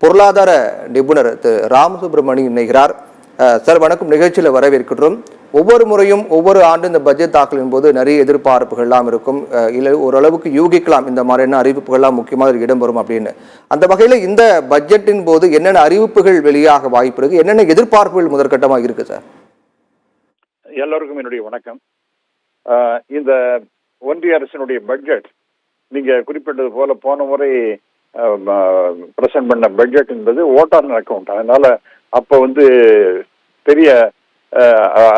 பொருளாதார நிபுணர் திரு ராமசுப்ரமணி இணைகிறார். சார் வணக்கம், நிகழ்ச்சியில் வரவேற்கிறோம். ஒவ்வொரு முறையும் ஒவ்வொரு ஆண்டு இந்த பட்ஜெட் தாக்கலின் போது நிறைய எதிர்பார்ப்புகள்லாம் இருக்கும். இல்லை ஓரளவுக்கு யூகிக்கலாம் இந்த மாதிரியான அறிவிப்புகள்லாம் முக்கியமாக இடம்பெறும் அப்படின்னு. அந்த வகையில் இந்த பட்ஜெட்டின் போது என்னென்ன அறிவிப்புகள் வெளியாக வாய்ப்பு இருக்கு, என்னென்ன எதிர்பார்ப்புகள் முதற்கட்டமாக இருக்கு சார்? எல்லோருக்கும் என்னுடைய வணக்கம். இந்த ஒன்றிய அரசினுடைய பட்ஜெட் நீங்க குறிப்பிட்டது போல போன முறை பிரசன்ட் பண்ண பட்ஜெட் என்பது ஓட்டார் அக்கௌண்ட். அதனால அப்ப பெரிய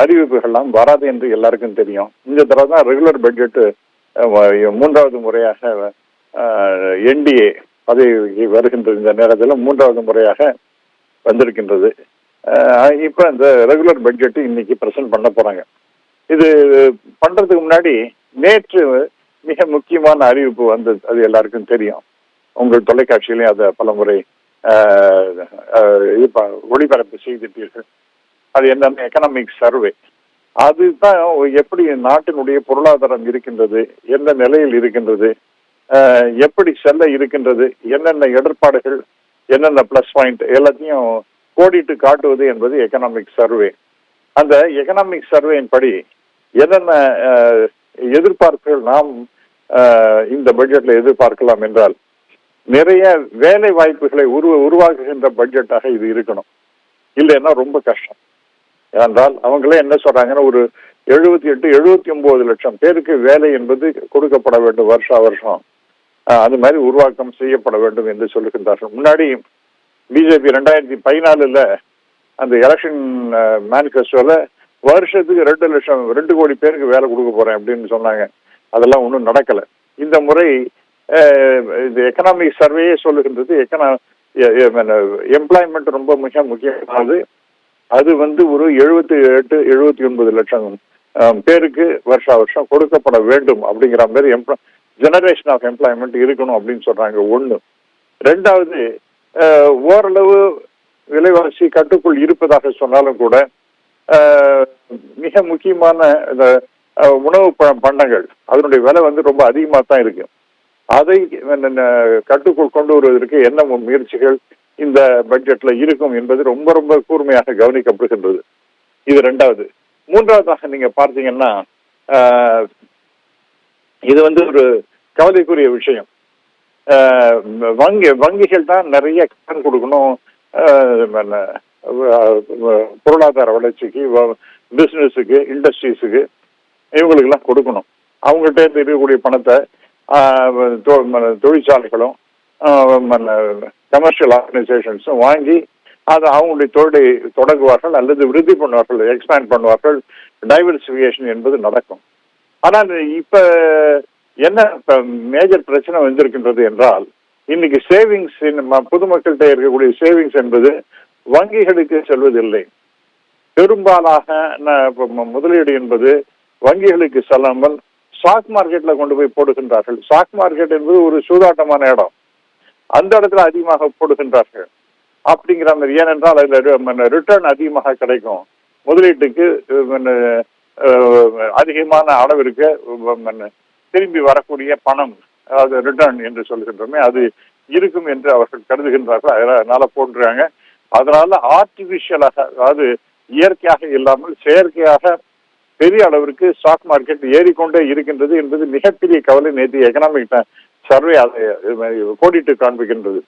அறிவிப்புகள்லாம் வராது என்று எல்லாருக்கும் தெரியும். இந்த தடவை தான் ரெகுலர் பட்ஜெட் மூன்றாவது முறையாக என்டிஏ பதவி வருகின்றது. இந்த நேரத்தில் மூன்றாவது முறையாக வந்திருக்கின்றது. இப்ப இந்த ரெகுலர் பட்ஜெட் இன்னைக்கு பிரசன்ட் பண்ண போறாங்க. இது பண்றதுக்கு முன்னாடி நேற்று மிக முக்கியமான அறிவிப்பு வந்தது. அது எல்லாருக்கும் தெரியும். உங்கள் தொலைக்காட்சியிலையும் அதை பலமுறை ஒளிபரப்பு செய்திருப்பீர்கள். அது என்னன்னா எக்கனாமிக் சர்வே. அதுதான் எப்படி நாட்டினுடைய பொருளாதாரம் இருக்கின்றது, எந்த நிலையில் இருக்கின்றது, எப்படி செல்ல இருக்கின்றது, என்னென்ன இடர்பாடுகள், என்னென்ன பிளஸ் பாயிண்ட் எல்லாத்தையும் கோடிட்டு காட்டுவது என்பது எக்கனாமிக் சர்வே. அந்த எக்கனாமிக் சர்வேயின் படி என்னென்ன எதிர்பார்ப்புகள் நாம் இந்த பட்ஜெட்ல எதிர்பார்க்கலாம் என்றால், நிறைய வேலை வாய்ப்புகளை உருவாக்குகின்ற பட்ஜெட்டாக இது இருக்கணும். இல்லைன்னா ரொம்ப கஷ்டம். ஏனென்றால் அவங்களே என்ன சொல்றாங்கன்னா, ஒரு 78-79 லட்சம் பேருக்கு வேலை என்பது கொடுக்கப்பட வேண்டும் வருஷம். அது மாதிரி உருவாக்கம் செய்யப்பட வேண்டும் என்று சொல்லுகின்றார்கள். முன்னாடி பிஜேபி 2014 அந்த எலெக்ஷன் மேனிஃபெஸ்டோல வருஷத்துக்கு 2 கோடி பேருக்கு வேலை கொடுக்க போறேன் அப்படின்னு சொன்னாங்க. அதெல்லாம் ஒன்றும் நடக்கல. இந்த முறை இந்த எக்கனாமிக் சர்வேயே சொல்லுகின்றது எம்ப்ளாய்மெண்ட் ரொம்ப மிக முக்கியமானது. அது ஒரு 78-79 லட்சம் பேருக்கு வருஷம் கொடுக்கப்பட வேண்டும் அப்படிங்கிற மாதிரி ஜெனரேஷன் ஆஃப் எம்ப்ளாய்மெண்ட் இருக்கணும் அப்படின்னு சொல்றாங்க. ஒண்ணு. ரெண்டாவது, ஓரளவு விலைவாசி கட்டுக்குள் இருப்பதாக சொன்னாலும் கூட மிக முக்கியமான இந்த உணவு பண்டங்கள் அதனுடைய விலை ரொம்ப அதிகமாக தான் இருக்கு. அதை கட்டுக்குள் கொண்டு வருவதற்கு என்ன முயற்சிகள் இந்த பட்ஜெட்ல இருக்கும் என்பது ரொம்ப ரொம்ப கூர்மையாக கவனிக்கப்படுகின்றது. இது ரெண்டாவது. மூன்றாவதாக நீங்க பார்த்தீங்கன்னா, இது ஒரு கவலைக்குரிய விஷயம். வங்கிகள் தான் நிறைய கடன் கொடுக்கணும் பொருளாதார வளர்ச்சிக்கு, பிசினஸுக்கு, இண்டஸ்ட்ரீஸுக்கு, இவங்களுக்கெல்லாம் கொடுக்கணும். அவங்கள்ட்ட இருக்கக்கூடிய பணத்தை தொழிற்சாலைகளும் கமர்ஷியல் ஆர்கனைசேஷன்ஸும் வாங்கி அதை அவங்களுடைய தொழிலை தொடங்குவார்கள் அல்லது விருத்தி பண்ணுவார்கள், எக்ஸ்பேண்ட் பண்ணுவார்கள். டைவர்சிஃபிகேஷன் என்பது நடக்கும். ஆனால் இப்ப என்ன மேஜர் பிரச்சனை வந்திருக்கின்றது என்றால், இன்னைக்கு சேவிங்ஸ், பொதுமக்கள்கிட்ட இருக்கக்கூடிய சேவிங்ஸ் என்பது வங்கிகளுக்கு செல்வதில்லை. பெரும்பாலாக முதலீடு என்பது வங்கிகளுக்கு செல்லாமல் ஸ்டாக் மார்க்கெட்ல கொண்டு போய் போடுகின்றார்கள். ஸ்டாக் மார்க்கெட் என்பது ஒரு சூதாட்டமான இடம். அந்த இடத்துல அதிகமாக போடுகின்றார்கள் அப்படிங்கிற மாதிரி. ஏனென்றால் அதுல ரிட்டர்ன் அதிகமாக கிடைக்கும். முதலீட்டுக்கு அதிகமான அளவிற்கு திரும்பி வரக்கூடிய பணம், அதாவது ரிட்டர்ன் என்று சொல்கின்றோமே, அது இருக்கும் என்று அவர்கள் கருதுகின்றார்கள். அதனால போடுறாங்க. அதனால ஆர்டிபிஷியலாக, அதாவது இயற்கையாக இல்லாமல் செயற்கையாக பெரிய அளவிற்கு ஸ்டாக் மார்க்கெட் ஏறிக்கொண்டே இருக்கின்றது என்பது மிகப்பெரிய கவலை. நேற்று எக்கனாமிக் சர்வே அதை கோடிட்டு காண்பிக்கின்றது.